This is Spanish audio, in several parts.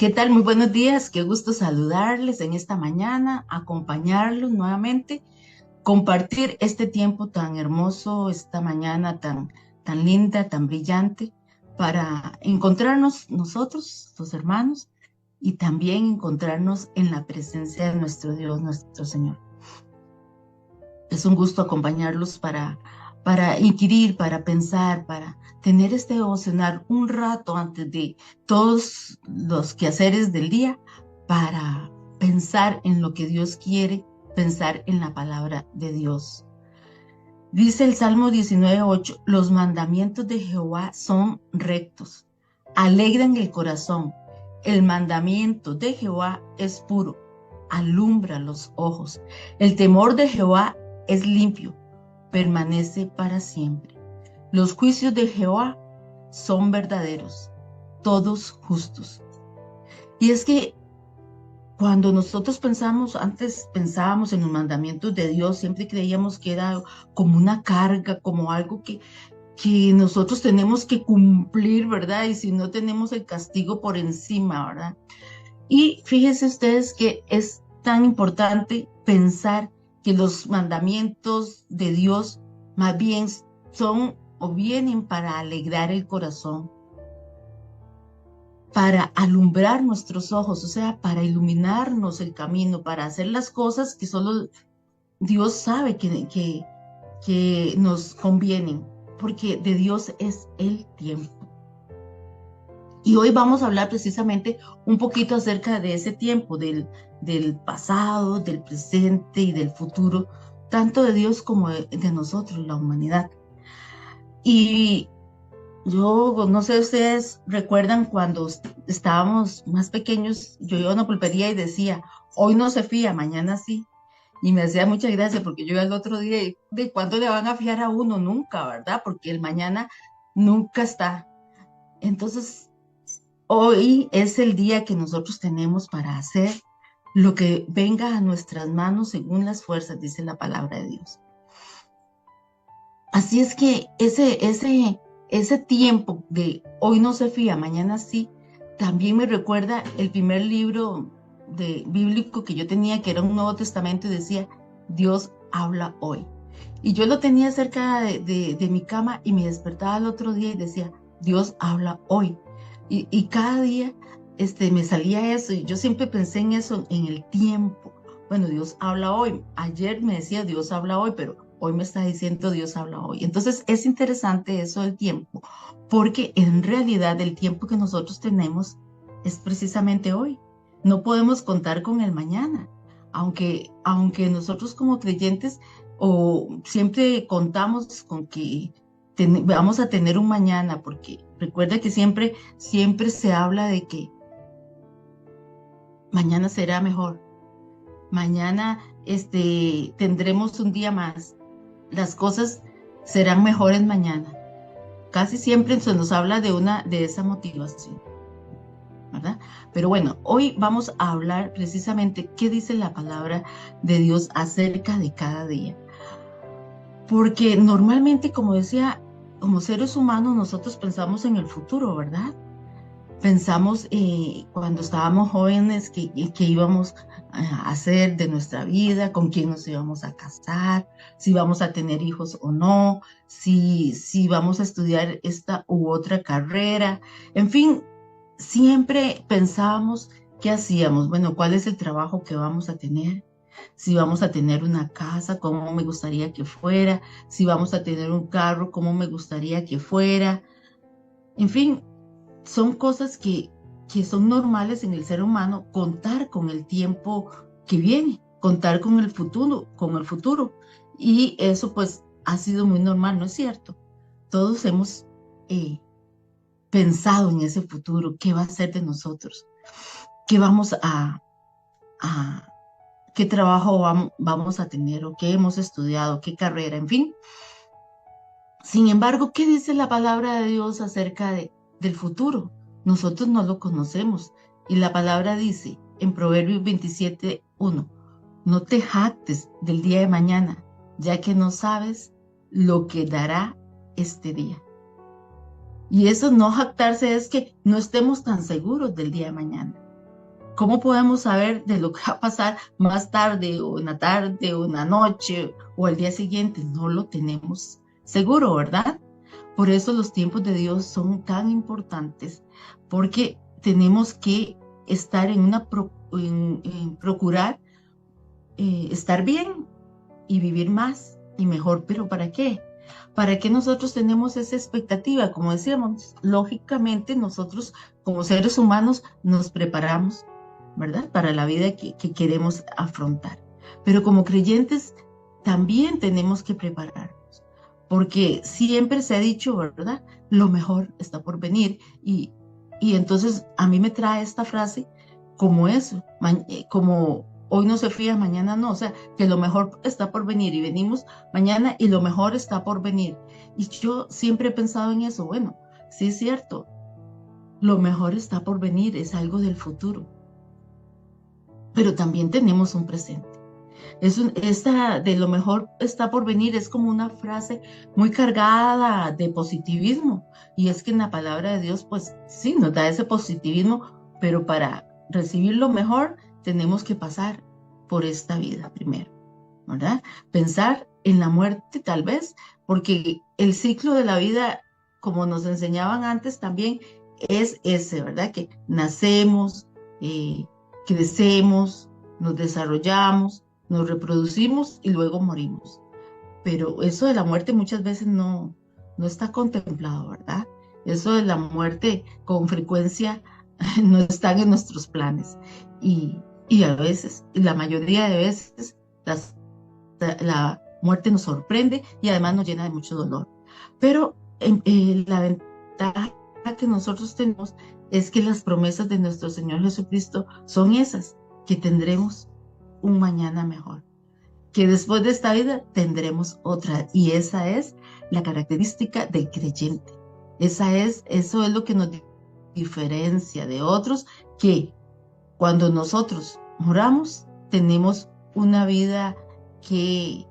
¿Qué tal? Muy buenos días. Qué gusto saludarles en esta mañana, acompañarlos nuevamente, compartir este tiempo tan hermoso, esta mañana tan linda, tan brillante, para encontrarnos nosotros, los hermanos, y también encontrarnos en la presencia de nuestro Dios, nuestro Señor. Es un gusto acompañarlos para inquirir, para pensar, para tener este devocional un rato antes de todos los quehaceres del día, para pensar en lo que Dios quiere, pensar en la palabra de Dios. Dice el Salmo 19:8, los mandamientos de Jehová son rectos, alegran el corazón. El mandamiento de Jehová es puro, alumbra los ojos. El temor de Jehová es limpio, permanece para siempre. Los juicios de Jehová son verdaderos, todos justos. Y es que cuando nosotros antes pensábamos en los mandamientos de Dios, siempre creíamos que era como una carga, como algo que nosotros tenemos que cumplir, ¿verdad? Y si no tenemos el castigo por encima, ¿verdad? Y fíjense ustedes que es tan importante pensar que los mandamientos de Dios más bien son o vienen para alegrar el corazón, para alumbrar nuestros ojos, o sea, para iluminarnos el camino, para hacer las cosas que solo Dios sabe que nos convienen, porque de Dios es el tiempo. Y hoy vamos a hablar precisamente un poquito acerca de ese tiempo, del pasado, del presente y del futuro, tanto de Dios como de nosotros, la humanidad. Y yo no sé, ustedes recuerdan cuando estábamos más pequeños, yo iba a una pulpería y decía, hoy no se fía, mañana sí. Y me hacía mucha gracia porque yo iba el otro día y ¿de cuándo le van a fiar a uno? Nunca, ¿verdad? Porque el mañana nunca está. Entonces, hoy es el día que nosotros tenemos para hacer lo que venga a nuestras manos según las fuerzas, dice la palabra de Dios. Así es que ese tiempo de hoy no se fía, mañana sí, también me recuerda el primer libro bíblico que yo tenía, que era un Nuevo Testamento, y decía, Dios habla hoy. Y yo lo tenía cerca de mi cama y me despertaba el otro día y decía, Dios habla hoy. Y cada día me salía eso y yo siempre pensé en eso, en el tiempo. Bueno, Dios habla hoy. Ayer me decía Dios habla hoy, pero hoy me está diciendo Dios habla hoy. Entonces es interesante eso del tiempo, porque en realidad el tiempo que nosotros tenemos es precisamente hoy. No podemos contar con el mañana, aunque nosotros como creyentes o siempre contamos con que vamos a tener un mañana, porque recuerda que siempre se habla de que mañana será mejor, mañana tendremos un día más, las cosas serán mejores mañana. Casi siempre se nos habla de esa motivación, ¿verdad? Pero bueno, hoy vamos a hablar precisamente qué dice la palabra de Dios acerca de cada día. Porque normalmente, como decía, como seres humanos nosotros pensamos en el futuro, ¿verdad? Pensamos cuando estábamos jóvenes que íbamos a hacer de nuestra vida, con quién nos íbamos a casar, si vamos a tener hijos o no, si vamos a estudiar esta u otra carrera. En fin, siempre pensábamos qué hacíamos. Bueno, ¿cuál es el trabajo que vamos a tener? Si vamos a tener una casa, cómo me gustaría que fuera. Si vamos a tener un carro, cómo me gustaría que fuera. En fin, son cosas que son normales en el ser humano, contar con el tiempo que viene, contar con el futuro, Y eso pues ha sido muy normal, ¿no es cierto? Todos hemos pensado en ese futuro, qué va a ser de nosotros, qué vamos a qué trabajo vamos a tener o qué hemos estudiado, qué carrera, en fin. Sin embargo, ¿qué dice la palabra de Dios acerca del futuro? Nosotros no lo conocemos. Y la palabra dice en Proverbios 27:1, no te jactes del día de mañana, ya que no sabes lo que dará este día. Y eso no jactarse es que no estemos tan seguros del día de mañana. ¿cómo podemos saber de lo que va a pasar más tarde o en la tarde o en la noche o al día siguiente? No lo tenemos seguro, ¿verdad? Por eso los tiempos de Dios son tan importantes, porque tenemos que estar en procurar estar bien y vivir más y mejor. ¿Pero para qué? ¿Para qué nosotros tenemos esa expectativa? Como decíamos, lógicamente nosotros como seres humanos nos preparamos, ¿verdad? Para la vida que queremos afrontar. Pero como creyentes también tenemos que prepararnos, porque siempre se ha dicho, ¿verdad? Lo mejor está por venir. Y entonces a mí me trae esta frase como eso, como hoy no se fía, mañana no, o sea, que lo mejor está por venir y venimos mañana y lo mejor está por venir. Y yo siempre he pensado en eso, bueno, sí es cierto, lo mejor está por venir, es algo del futuro, pero también tenemos un presente. Esta de lo mejor está por venir es como una frase muy cargada de positivismo, y es que en la palabra de Dios pues sí nos da ese positivismo, pero para recibir lo mejor tenemos que pasar por esta vida primero, ¿verdad? Pensar en la muerte tal vez, porque el ciclo de la vida, como nos enseñaban antes también, es ese, ¿verdad? Que nacemos, crecemos, nos desarrollamos, nos reproducimos y luego morimos. Pero eso de la muerte muchas veces no está contemplado, ¿verdad? Eso de la muerte con frecuencia no están en nuestros planes. Y a veces, la mayoría de veces, la muerte nos sorprende y además nos llena de mucho dolor. Pero la ventaja que nosotros tenemos es que las promesas de nuestro Señor Jesucristo son esas, que tendremos un mañana mejor, que después de esta vida tendremos otra, y esa es la característica del creyente. Eso es lo que nos diferencia de otros, que cuando nosotros moramos tenemos una vida que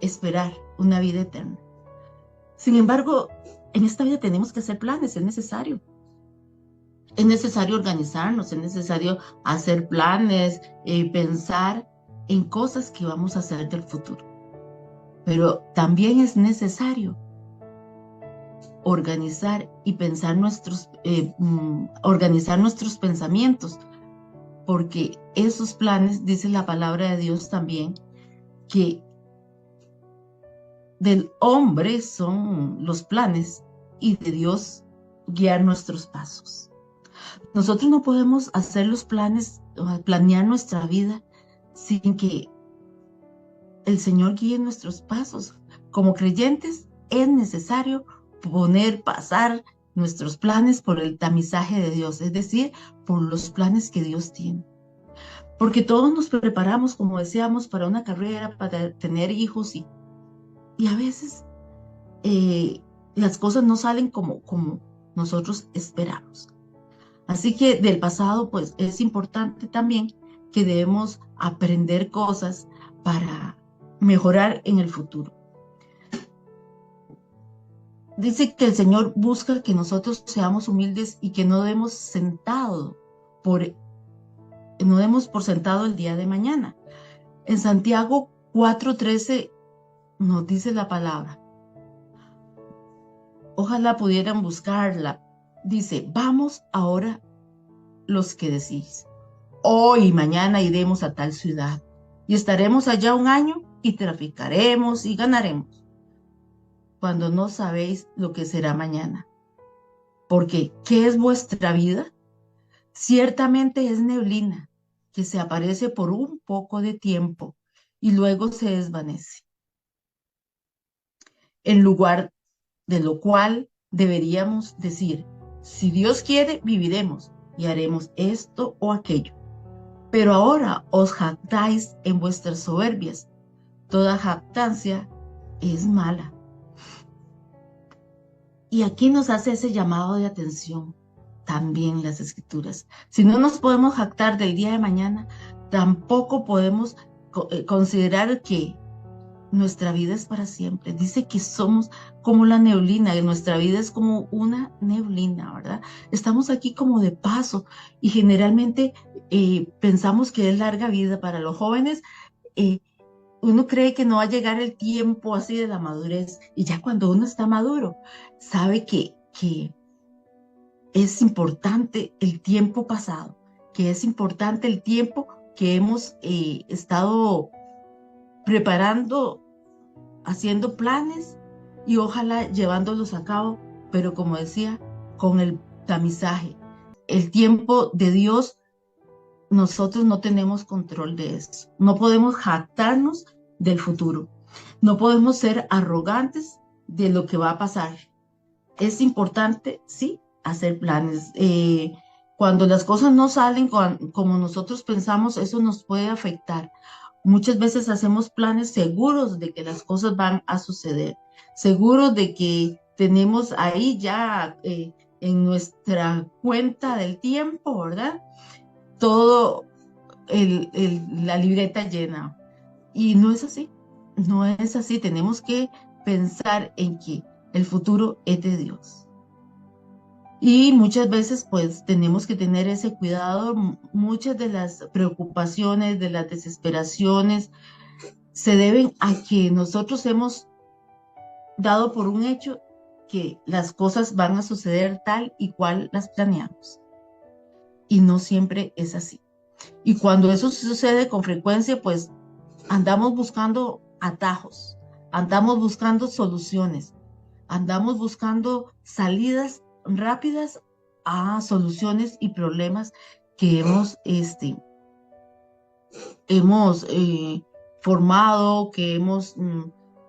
esperar, una vida eterna. Sin embargo, en esta vida tenemos que hacer planes, es necesario. Es necesario organizarnos, es necesario hacer planes, pensar en cosas que vamos a hacer del futuro. Pero también es necesario organizar y pensar organizar nuestros pensamientos, porque esos planes, dice la palabra de Dios también, que del hombre son los planes y de Dios guiar nuestros pasos. Nosotros no podemos hacer los planes, planear nuestra vida sin que el Señor guíe nuestros pasos. Como creyentes es necesario pasar nuestros planes por el tamizaje de Dios, es decir, por los planes que Dios tiene. Porque todos nos preparamos, como decíamos, para una carrera, para tener hijos, y a veces las cosas no salen como nosotros esperamos. Así que del pasado, pues es importante también que debemos aprender cosas para mejorar en el futuro. Dice que el Señor busca que nosotros seamos humildes y que no demos por sentado el día de mañana. En Santiago 4:13 nos dice la palabra. Ojalá pudieran buscarla. Dice, vamos ahora los que decís, hoy y mañana iremos a tal ciudad y estaremos allá un año y traficaremos y ganaremos, cuando no sabéis lo que será mañana. Porque, ¿qué es vuestra vida? Ciertamente es neblina que se aparece por un poco de tiempo y luego se desvanece. En lugar de lo cual deberíamos decir, si Dios quiere, viviremos y haremos esto o aquello. Pero ahora os jactáis en vuestras soberbias. Toda jactancia es mala. Y aquí nos hace ese llamado de atención también las Escrituras. Si no nos podemos jactar del día de mañana, tampoco podemos considerar que nuestra vida es para siempre. Dice que somos como la neblina, y nuestra vida es como una neblina, ¿verdad? Estamos aquí como de paso y generalmente pensamos que es larga vida para los jóvenes. eh, Uno cree que no va a llegar el tiempo así de la madurez, y ya cuando uno está maduro, sabe que es importante el tiempo pasado, que es importante el tiempo que hemos estado preparando, haciendo planes y ojalá llevándolos a cabo, pero como decía, con el tamizaje. El tiempo de Dios, nosotros no tenemos control de eso. No podemos jactarnos del futuro. No podemos ser arrogantes de lo que va a pasar. Es importante, sí, hacer planes. Cuando las cosas no salen como nosotros pensamos, eso nos puede afectar. Muchas veces hacemos planes seguros de que las cosas van a suceder, seguros de que tenemos ahí ya en nuestra cuenta del tiempo, ¿verdad? Todo la libreta llena. Y no es así, no es así. Tenemos que pensar en que el futuro es de Dios. Y muchas veces pues tenemos que tener ese cuidado. Muchas de las preocupaciones, de las desesperaciones, se deben a que nosotros hemos dado por un hecho que las cosas van a suceder tal y cual las planeamos. Y no siempre es así. Y cuando eso sucede con frecuencia, pues andamos buscando atajos, andamos buscando soluciones, andamos buscando salidas rápidas a soluciones y problemas que hemos formado, que hemos,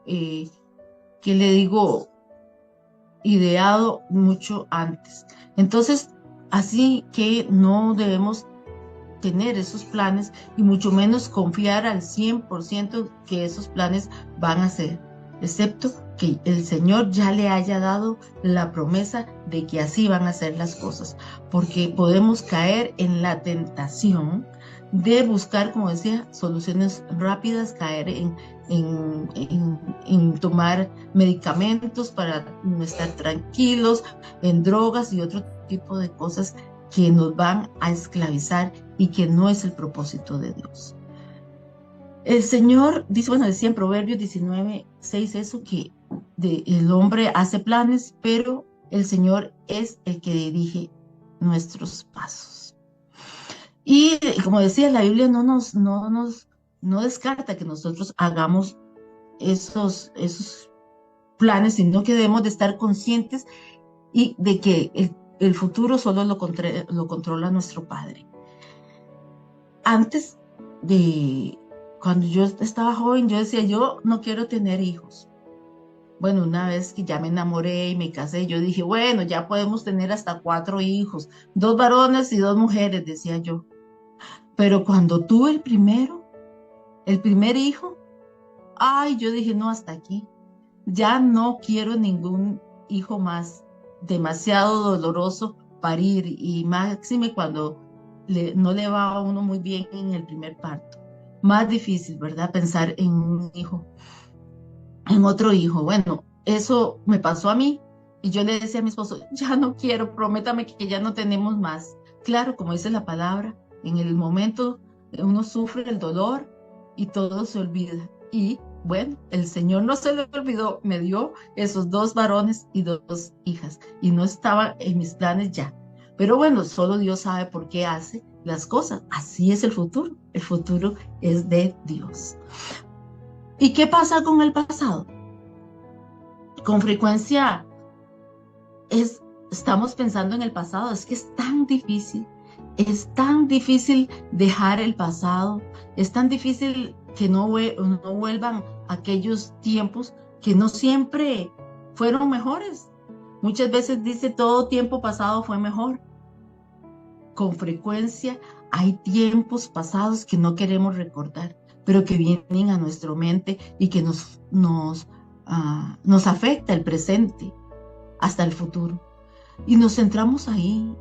que le digo, ideado mucho antes. Entonces, así que no debemos tener esos planes y mucho menos confiar al 100% que esos planes van a ser, excepto que el Señor ya le haya dado la promesa de que así van a ser las cosas, porque podemos caer en la tentación de buscar, como decía, soluciones rápidas, caer en tomar medicamentos para no estar tranquilos, en drogas y otro tipo de cosas que nos van a esclavizar y que no es el propósito de Dios. El Señor dice, bueno, decía en Proverbios 19:6 eso, que el hombre hace planes, pero el Señor es el que dirige nuestros pasos. Y como decía, la Biblia no descarta que nosotros hagamos esos planes, sino que debemos de estar conscientes y de que el futuro solo lo controla nuestro Padre. Antes cuando yo estaba joven, yo decía, yo no quiero tener hijos. Bueno, una vez que ya me enamoré y me casé, yo dije, bueno, ya podemos tener hasta 4 hijos, 2 varones y 2 mujeres, decía yo. Pero cuando tuve el primer hijo, ay, yo dije, no, hasta aquí. Ya no quiero ningún hijo más. Demasiado doloroso parir, y máxime cuando no le va a uno muy bien en el primer parto. Más difícil, ¿verdad? Pensar en un hijo, en otro hijo. Bueno, eso me pasó a mí y yo le decía a mi esposo, ya no quiero, prométame que ya no tenemos más. Claro, como dice la palabra, en el momento uno sufre el dolor y todo se olvida. Y bueno, el Señor no se le olvidó, me dio esos 2 varones y 2 hijas y no estaba en mis planes ya. Pero bueno, solo Dios sabe por qué hace las cosas. Así es el futuro es de Dios. ¿Y qué pasa con el pasado? Con frecuencia estamos pensando en el pasado, es que es tan difícil dejar el pasado, es tan difícil que no vuelvan aquellos tiempos que no siempre fueron mejores. Muchas veces dice todo tiempo pasado fue mejor. Con frecuencia hay tiempos pasados que no queremos recordar, pero que vienen a nuestra mente y que nos afecta el presente hasta el futuro. Y nos centramos ahí.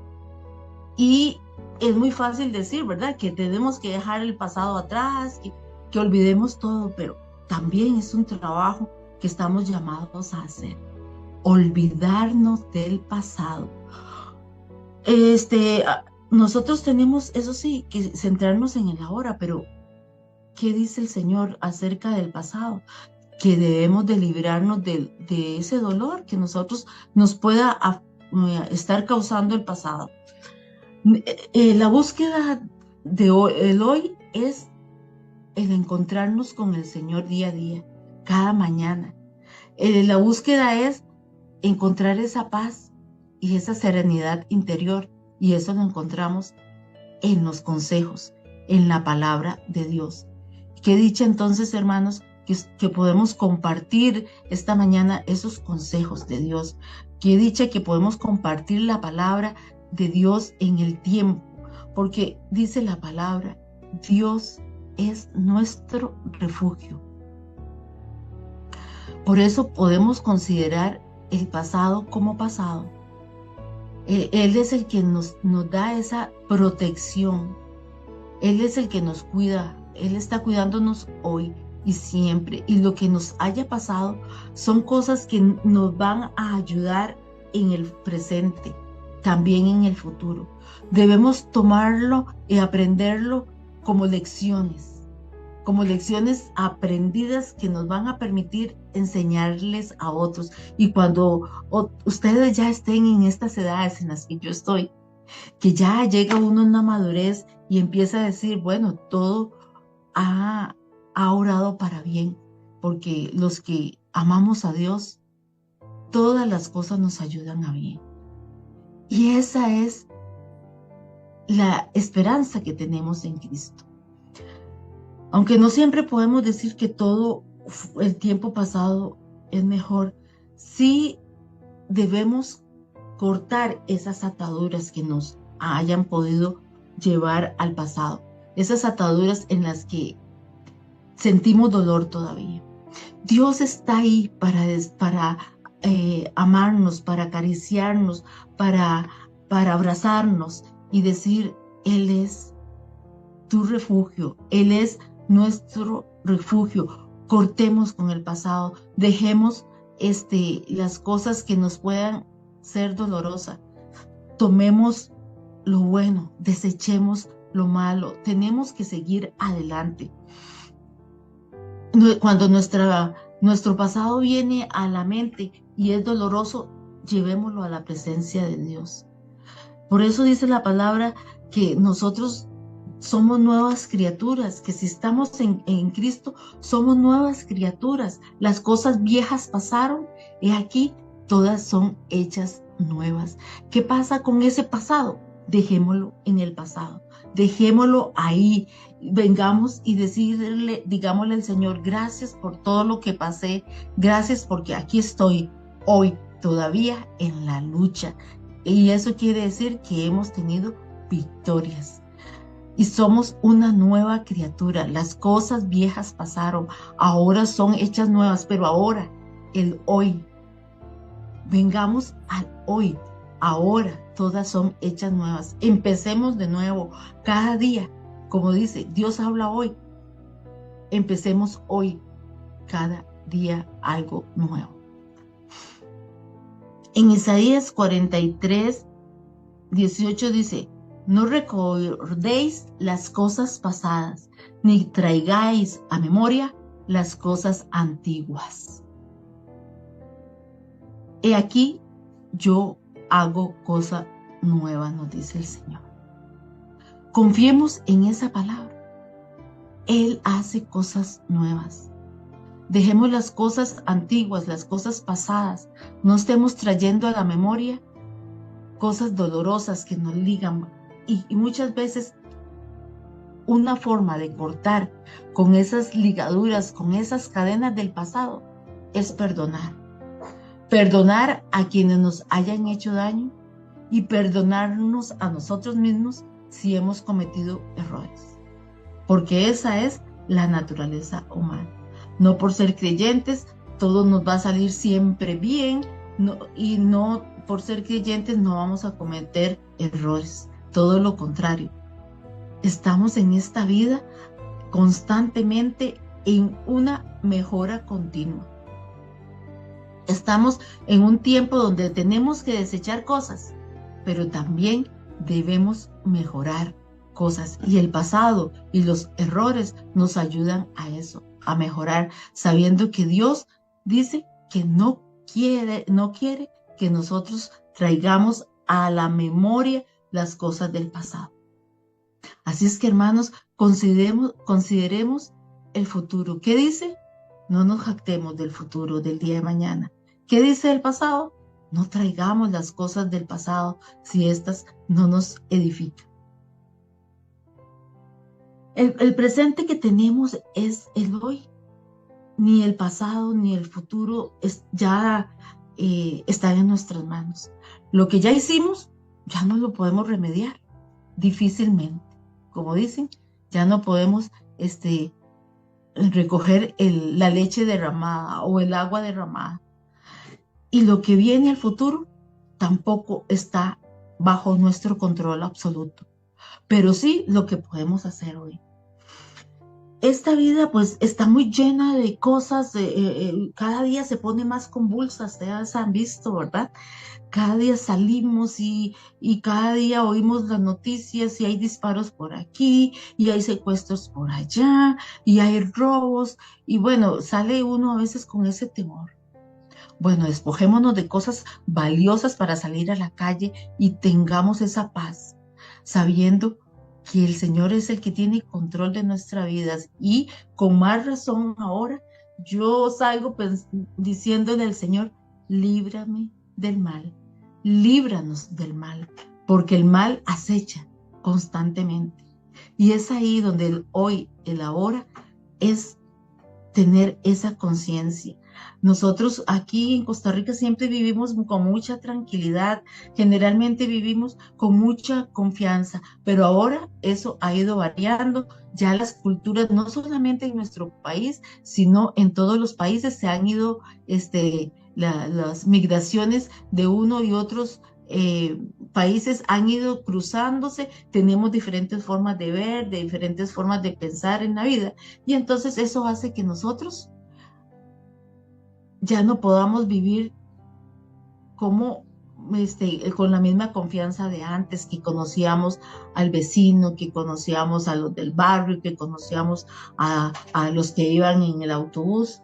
Y es muy fácil decir, ¿verdad? Que tenemos que dejar el pasado atrás, que olvidemos todo, pero también es un trabajo que estamos llamados a hacer. Olvidarnos del pasado. Nosotros tenemos, eso sí, que centrarnos en el ahora, pero ¿qué dice el Señor acerca del pasado? Que debemos de librarnos de ese dolor que nosotros nos pueda estar causando el pasado. La búsqueda de el hoy es el encontrarnos con el Señor día a día, cada mañana. La búsqueda es encontrar esa paz y esa serenidad interior, y eso lo encontramos en los consejos, en la palabra de Dios. Qué dicha entonces, hermanos, que podemos compartir esta mañana esos consejos de Dios. Qué dicha que podemos compartir la palabra de Dios en el tiempo, porque dice la palabra, Dios es nuestro refugio. Por eso podemos considerar el pasado como pasado. Él es el que nos da esa protección. Él es el que nos cuida. Él está cuidándonos hoy y siempre. Y lo que nos haya pasado son cosas que nos van a ayudar en el presente, también en el futuro. Debemos tomarlo y aprenderlo como lecciones aprendidas que nos van a permitir enseñarles a otros. Y cuando ustedes ya estén en estas edades en las que yo estoy, que ya llega uno a una madurez y empieza a decir, bueno, todo ha orado para bien, porque los que amamos a Dios, todas las cosas nos ayudan a bien. Y esa es la esperanza que tenemos en Cristo. Aunque no siempre podemos decir que todo el tiempo pasado es mejor, sí debemos cortar esas ataduras que nos hayan podido llevar al pasado, esas ataduras en las que sentimos dolor todavía. Dios está ahí para amarnos, para acariciarnos, para abrazarnos y decir, Él es tu refugio, Él es nuestro refugio. Cortemos con el pasado, dejemos las cosas que nos puedan ser dolorosas, tomemos lo bueno, desechemos lo malo. Tenemos que seguir adelante. Cuando nuestro pasado viene a la mente y es doloroso, llevémoslo a la presencia de Dios. Por eso dice la palabra que nosotros somos nuevas criaturas, que si estamos en Cristo, somos nuevas criaturas. Las cosas viejas pasaron y aquí todas son hechas nuevas. ¿Qué pasa con ese pasado? Dejémoslo en el pasado, dejémoslo ahí. Vengamos y digámosle al Señor, gracias por todo lo que pasé, gracias porque aquí estoy hoy todavía en la lucha. Y eso quiere decir que hemos tenido victorias. Y somos una nueva criatura. Las cosas viejas pasaron, ahora son hechas nuevas, pero ahora, el hoy. Vengamos al hoy. Ahora todas son hechas nuevas. Empecemos de nuevo cada día. Como dice, Dios habla hoy. Empecemos hoy, cada día algo nuevo. En Isaías 43, 18 dice, no recordéis las cosas pasadas, ni traigáis a memoria las cosas antiguas. He aquí, yo hago cosa nueva, nos dice el Señor. Confiemos en esa palabra. Él hace cosas nuevas. Dejemos las cosas antiguas, las cosas pasadas. No estemos trayendo a la memoria cosas dolorosas que nos ligan. Y muchas veces una forma de cortar con esas ligaduras, con esas cadenas del pasado, es perdonar. Perdonar a quienes nos hayan hecho daño y perdonarnos a nosotros mismos si hemos cometido errores. Porque esa es la naturaleza humana. No por ser creyentes, todo nos va a salir siempre bien, y no por ser creyentes no vamos a cometer errores. Todo lo contrario. Estamos en esta vida constantemente en una mejora continua. Estamos en un tiempo donde tenemos que desechar cosas, pero también debemos mejorar cosas. Y el pasado y los errores nos ayudan a eso, a mejorar, sabiendo que Dios dice que no quiere que nosotros traigamos a la memoria las cosas del pasado. Así es que, hermanos, consideremos el futuro. ¿Qué dice? No nos jactemos del futuro, del día de mañana. ¿Qué dice el pasado? No traigamos las cosas del pasado si éstas no nos edifican. El presente que tenemos es el hoy. Ni el pasado ni el futuro están en nuestras manos. Lo que ya hicimos, ya no lo podemos remediar difícilmente. Como dicen, ya no podemos recoger la leche derramada o el agua derramada. Y lo que viene al futuro tampoco está bajo nuestro control absoluto. Pero sí lo que podemos hacer hoy. Esta vida pues está muy llena de cosas, cada día se pone más convulsa, ustedes han visto, ¿verdad? Cada día salimos y cada día oímos las noticias y hay disparos por aquí y hay secuestros por allá y hay robos y bueno, sale uno a veces con ese temor. Bueno, despojémonos de cosas valiosas para salir a la calle y tengamos esa paz, sabiendo que el Señor es el que tiene control de nuestras vidas y con más razón ahora yo salgo diciéndole al Señor, líbrame del mal, líbranos del mal, porque el mal acecha constantemente. Y es ahí donde el hoy, el ahora, es tener esa conciencia. Nosotros aquí en Costa Rica siempre vivimos con mucha tranquilidad, generalmente vivimos con mucha confianza, pero ahora eso ha ido variando. Ya las culturas, no solamente en nuestro país, sino en todos los países se han ido las migraciones de uno y otros países han ido cruzándose, tenemos diferentes formas de ver, de diferentes formas de pensar en la vida, y entonces eso hace que nosotros ya no podamos vivir como con la misma confianza de antes, que conocíamos al vecino, que conocíamos a los del barrio, que conocíamos a los que iban en el autobús.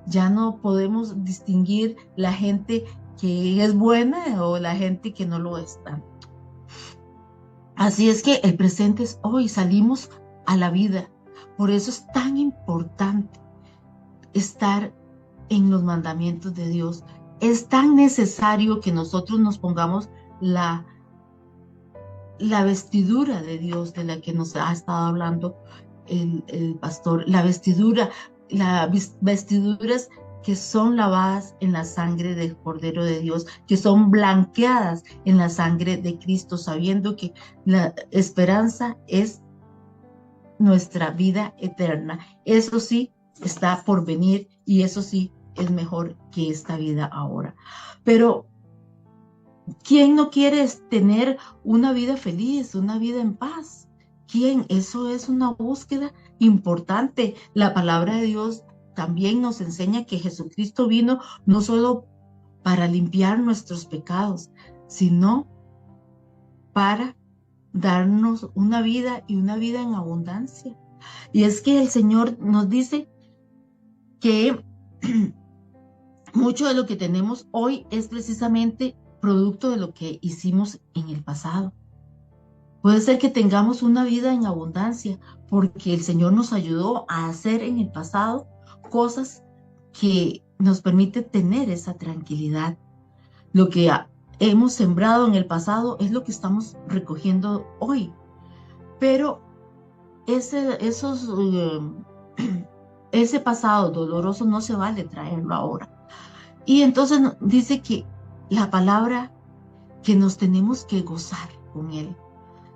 Ya no podemos distinguir la gente que es buena o la gente que no lo es tanto. Así es que el presente es hoy, salimos a la vida. Por eso es tan importante estar en los mandamientos de Dios. Es tan necesario que nosotros nos pongamos la vestidura de Dios, de la que nos ha estado hablando el pastor, las vestiduras que son lavadas en la sangre del Cordero de Dios, que son blanqueadas en la sangre de Cristo, sabiendo que la esperanza es nuestra vida eterna. Eso sí está por venir y eso sí es mejor que esta vida ahora. Pero ¿quién no quiere tener una vida feliz, una vida en paz? ¿Quién? Eso es una búsqueda importante. La palabra de Dios también nos enseña que Jesucristo vino no solo para limpiar nuestros pecados, sino para darnos una vida y una vida en abundancia. Y es que el Señor nos dice que mucho de lo que tenemos hoy es precisamente producto de lo que hicimos en el pasado. Puede ser que tengamos una vida en abundancia porque el Señor nos ayudó a hacer en el pasado cosas que nos permiten tener esa tranquilidad. Lo que hemos sembrado en el pasado es lo que estamos recogiendo hoy. Pero ese pasado doloroso no se vale traerlo ahora. Y entonces dice que la palabra que nos tenemos que gozar con Él.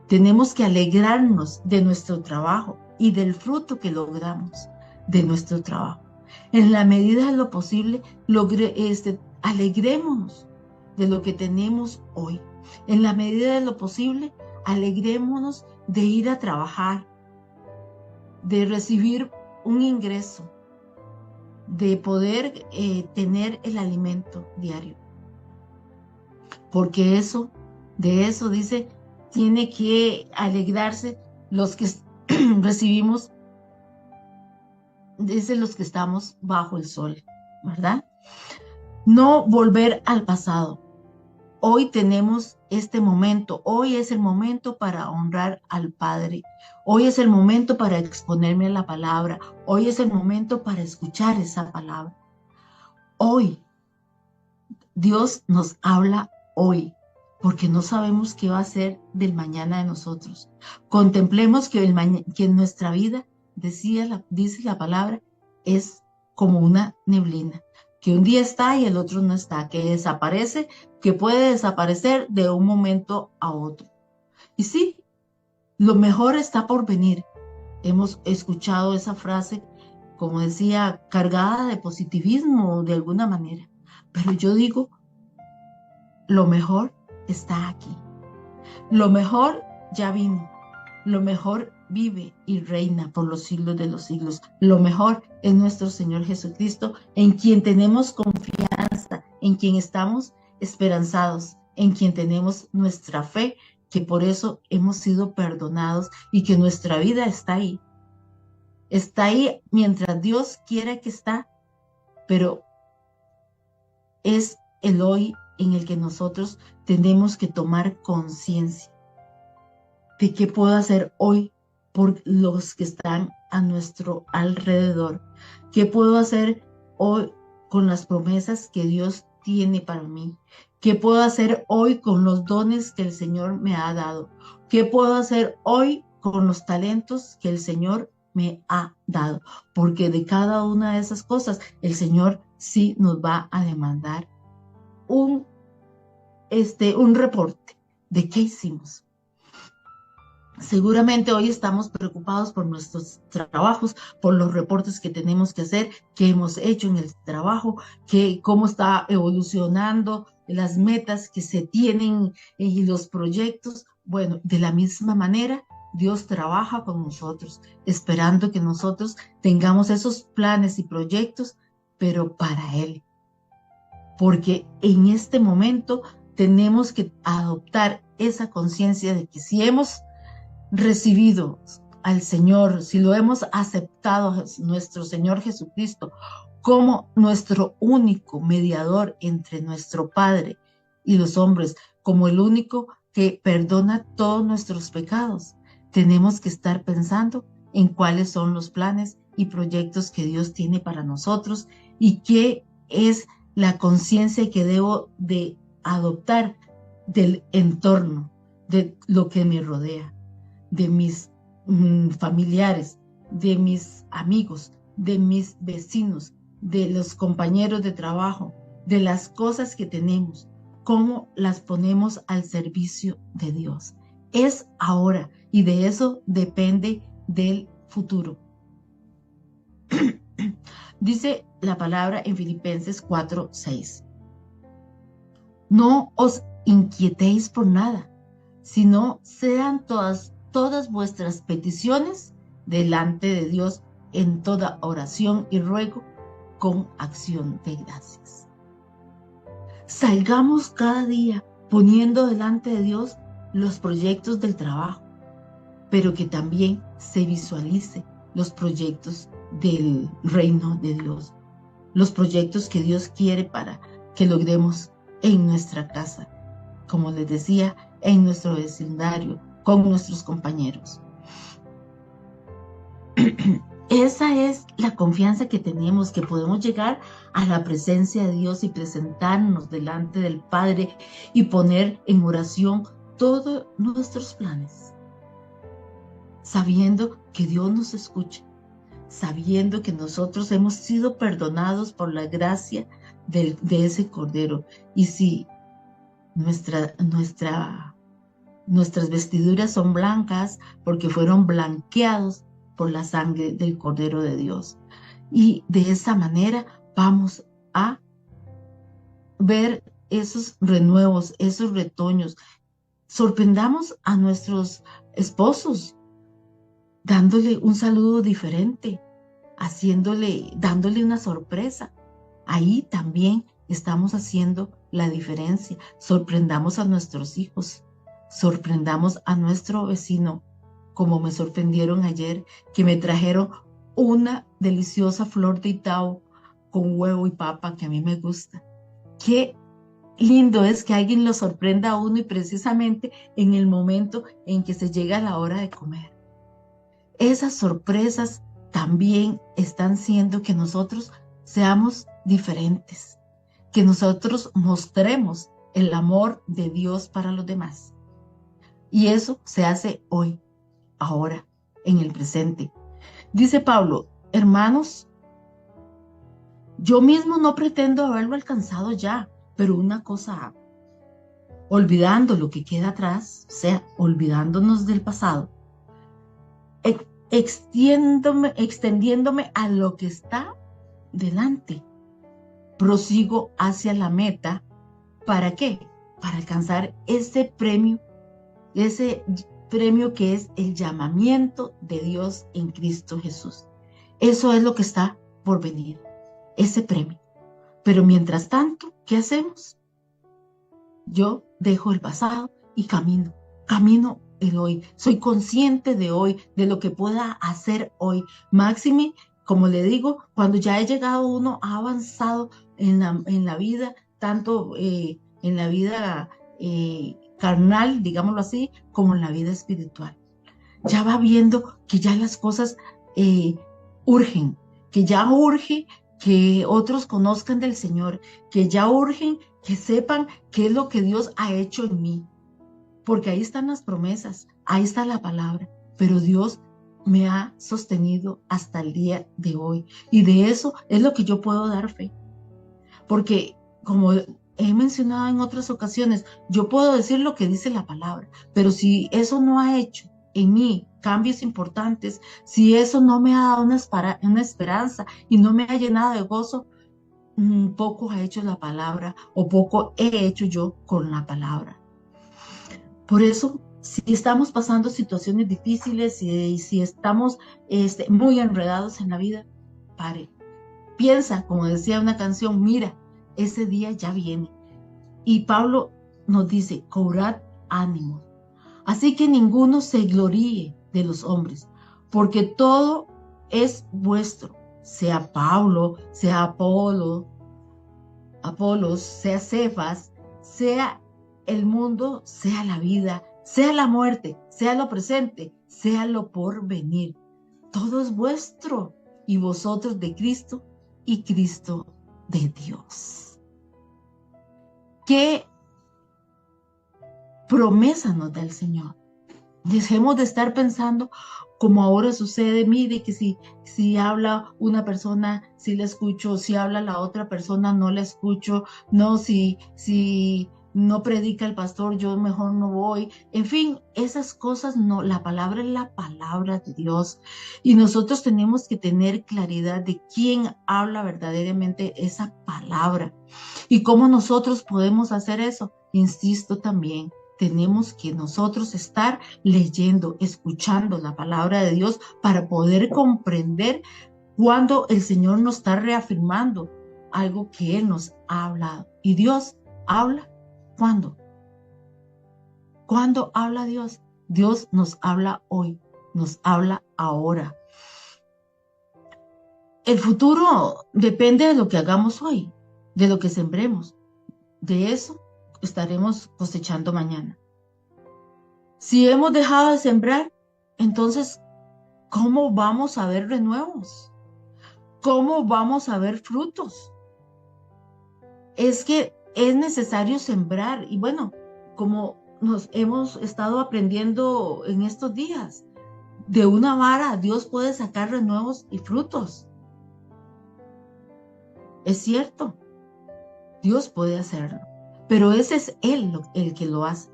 Tenemos que alegrarnos de nuestro trabajo y del fruto que logramos de nuestro trabajo. En la medida de lo posible, alegrémonos de lo que tenemos hoy. En la medida de lo posible, alegrémonos de ir a trabajar, de recibir un ingreso, de poder tener el alimento diario. Porque de eso dice, tiene que alegrarse los que recibimos, dice los que estamos bajo el sol, ¿verdad? No volver al pasado. Hoy tenemos este momento, hoy es el momento para honrar al Padre, hoy es el momento para exponerme a la palabra, hoy es el momento para escuchar esa palabra. Hoy, Dios nos habla hoy, porque no sabemos qué va a ser del mañana de nosotros. Contemplemos que, que nuestra vida, dice la palabra, es como una neblina, que un día está y el otro no está, que desaparece, que puede desaparecer de un momento a otro. Y sí, lo mejor está por venir. Hemos escuchado esa frase, como decía, cargada de positivismo de alguna manera. Pero yo digo, lo mejor está aquí. Lo mejor ya vino. Lo mejor vive y reina por los siglos de los siglos. Lo mejor es nuestro Señor Jesucristo, en quien tenemos confianza, en quien estamos esperanzados, en quien tenemos nuestra fe, que por eso hemos sido perdonados y que nuestra vida está ahí. Está ahí mientras Dios quiera que está, pero es el hoy en el que nosotros tenemos que tomar conciencia de qué puedo hacer hoy por los que están a nuestro alrededor, qué puedo hacer hoy con las promesas que Dios tiene para mí, qué puedo hacer hoy con los dones que el Señor me ha dado, qué puedo hacer hoy con los talentos que el Señor me ha dado, porque de cada una de esas cosas el Señor sí nos va a demandar un reporte de qué hicimos. Seguramente hoy estamos preocupados por nuestros trabajos, por los reportes que tenemos que hacer, que hemos hecho en el trabajo, cómo está evolucionando las metas que se tienen y los proyectos. Bueno, de la misma manera, Dios trabaja con nosotros, esperando que nosotros tengamos esos planes y proyectos, pero para Él. Porque en este momento tenemos que adoptar esa conciencia de que si hemos recibido al Señor, si lo hemos aceptado a nuestro Señor Jesucristo como nuestro único mediador entre nuestro Padre y los hombres, como el único que perdona todos nuestros pecados, tenemos que estar pensando en cuáles son los planes y proyectos que Dios tiene para nosotros y qué es la conciencia que debo de adoptar del entorno, de lo que me rodea, de mis familiares, de mis amigos, de mis vecinos, de los compañeros de trabajo, de las cosas que tenemos, cómo las ponemos al servicio de Dios. Es ahora y de eso depende del futuro. Dice la palabra en Filipenses 4:6. No os inquietéis por nada, sino sean todas vuestras peticiones delante de Dios en toda oración y ruego con acción de gracias. Salgamos cada día poniendo delante de Dios los proyectos del trabajo, pero que también se visualice los proyectos del reino de Dios, los proyectos que Dios quiere para que logremos en nuestra casa, como les decía, en nuestro vecindario, con nuestros compañeros. Esa es la confianza que tenemos, que podemos llegar a la presencia de Dios y presentarnos delante del Padre y poner en oración todos nuestros planes, sabiendo que Dios nos escucha, sabiendo que nosotros hemos sido perdonados por la gracia de ese Cordero. Y si nuestras vestiduras son blancas, porque fueron blanqueados por la sangre del Cordero de Dios. Y de esa manera vamos a ver esos renuevos, esos retoños. Sorprendamos a nuestros esposos dándole un saludo diferente, dándole una sorpresa. Ahí también estamos haciendo la diferencia. Sorprendamos a nuestros hijos, sorprendamos a nuestro vecino, como me sorprendieron ayer, que me trajeron una deliciosa flor de Itao con huevo y papa que a mí me gusta. Qué lindo es que alguien lo sorprenda a uno y precisamente en el momento en que se llega la hora de comer. Esas sorpresas también están haciendo que nosotros seamos diferentes, que nosotros mostremos el amor de Dios para los demás. Y eso se hace hoy, ahora, en el presente. Dice Pablo, hermanos, yo mismo no pretendo haberlo alcanzado ya, pero una cosa hago, olvidando lo que queda atrás, o sea, olvidándonos del pasado, extendiéndome a lo que está delante. Prosigo hacia la meta. ¿Para qué? Para alcanzar ese premio que es el llamamiento de Dios en Cristo Jesús. Eso es lo que está por venir, ese premio. Pero mientras tanto, ¿qué hacemos? Yo dejo el pasado y camino el hoy. Soy consciente de hoy, de lo que pueda hacer hoy. Máxime, como le digo, cuando ya he llegado uno, ha avanzado en la vida, tanto en la vida carnal, digámoslo así, como en la vida espiritual. Ya va viendo que ya las cosas urgen, que ya urge que otros conozcan del Señor, que ya urgen que sepan qué es lo que Dios ha hecho en mí. Porque ahí están las promesas, ahí está la palabra, pero Dios me ha sostenido hasta el día de hoy. Y de eso es lo que yo puedo dar fe. Porque como he mencionado en otras ocasiones, yo puedo decir lo que dice la palabra, pero si eso no ha hecho en mí cambios importantes, si eso no me ha dado una esperanza y no me ha llenado de gozo, poco ha hecho la palabra o poco he hecho yo con la palabra. Por eso, si estamos pasando situaciones difíciles y si estamos muy enredados en la vida, pare. Piensa, como decía una canción, mira, ese día ya viene. Y Pablo nos dice, cobrad ánimo. Así que ninguno se gloríe de los hombres, porque todo es vuestro, sea Pablo, sea Apolos, sea Cefas, sea el mundo, sea la vida, sea la muerte, sea lo presente, sea lo por venir. Todo es vuestro y vosotros de Cristo y Cristo de Dios. ¿Qué promesa nos da el Señor? Dejemos de estar pensando como ahora sucede, mire que si habla una persona, sí la escucho, si habla la otra persona, no la escucho, no, si no predica el pastor, yo mejor no voy. En fin, esas cosas no, la palabra es la palabra de Dios y nosotros tenemos que tener claridad de quién habla verdaderamente esa palabra y cómo nosotros podemos hacer eso. Insisto también, tenemos que nosotros estar leyendo, escuchando la palabra de Dios para poder comprender cuando el Señor nos está reafirmando algo que Él nos ha hablado. Y Dios habla, ¿cuándo? ¿Cuándo habla Dios? Dios nos habla hoy, nos habla ahora. El futuro depende de lo que hagamos hoy, de lo que sembremos. De eso estaremos cosechando mañana. Si hemos dejado de sembrar, entonces, ¿cómo vamos a ver renuevos? ¿Cómo vamos a ver frutos? Es que es necesario sembrar. Y bueno, como nos hemos estado aprendiendo en estos días, de una vara Dios puede sacar renuevos y frutos. Es cierto, Dios puede hacerlo, pero ese es Él el que lo hace.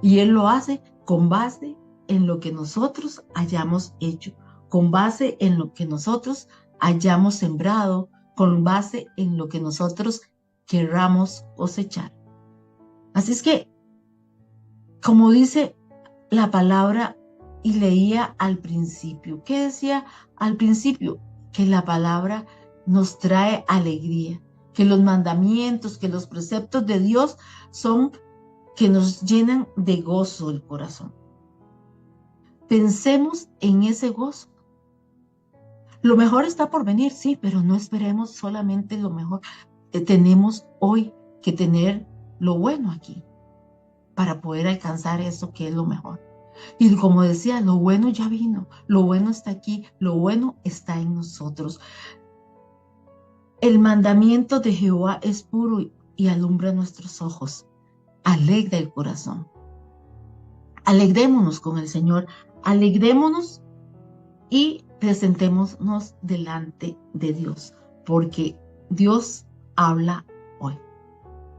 Y Él lo hace con base en lo que nosotros hayamos hecho, con base en lo que nosotros hayamos sembrado, con base en lo que nosotros querramos cosechar. Así es que, como dice la palabra y leía al principio, ¿qué decía al principio? que la palabra nos trae alegría, que los mandamientos, que los preceptos de Dios son que nos llenan de gozo el corazón. Pensemos en ese gozo. Lo mejor está por venir, sí, pero no esperemos solamente lo mejor. Tenemos hoy que tener lo bueno aquí para poder alcanzar eso que es lo mejor. Y como decía, lo bueno ya vino, lo bueno está aquí, lo bueno está en nosotros. El mandamiento de Jehová es puro y alumbra nuestros ojos, alegra el corazón. Alegrémonos con el Señor, alegrémonos y presentémonos delante de Dios, porque Dios habla hoy.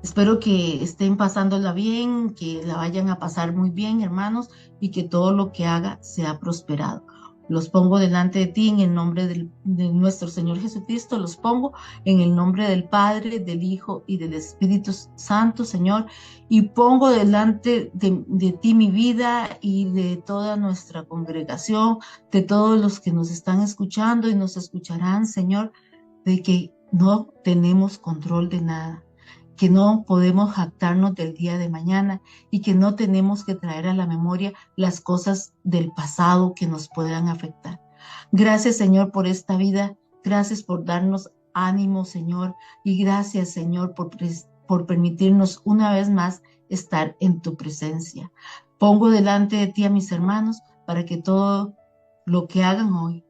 Espero que estén pasándola bien, que la vayan a pasar muy bien, hermanos, y que todo lo que haga sea prosperado. Los pongo delante de ti en el nombre de nuestro Señor Jesucristo, los pongo en el nombre del Padre, del Hijo y del Espíritu Santo, Señor, y pongo delante de ti mi vida y de toda nuestra congregación, de todos los que nos están escuchando y nos escucharán, Señor, de que no tenemos control de nada, que no podemos jactarnos del día de mañana y que no tenemos que traer a la memoria las cosas del pasado que nos puedan afectar. Gracias, Señor, por esta vida. Gracias por darnos ánimo, Señor. Y gracias, Señor, por permitirnos una vez más estar en tu presencia. Pongo delante de ti a mis hermanos para que todo lo que hagan hoy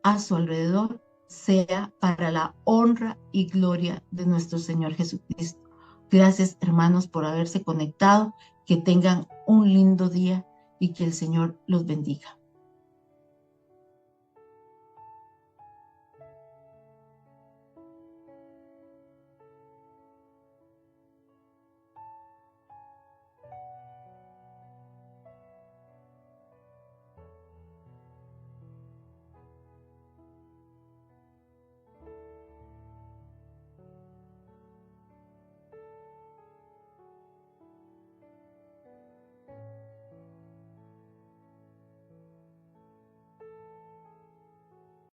a su alrededor sea para la honra y gloria de nuestro Señor Jesucristo. Gracias, hermanos, por haberse conectado. Que tengan un lindo día y que el Señor los bendiga.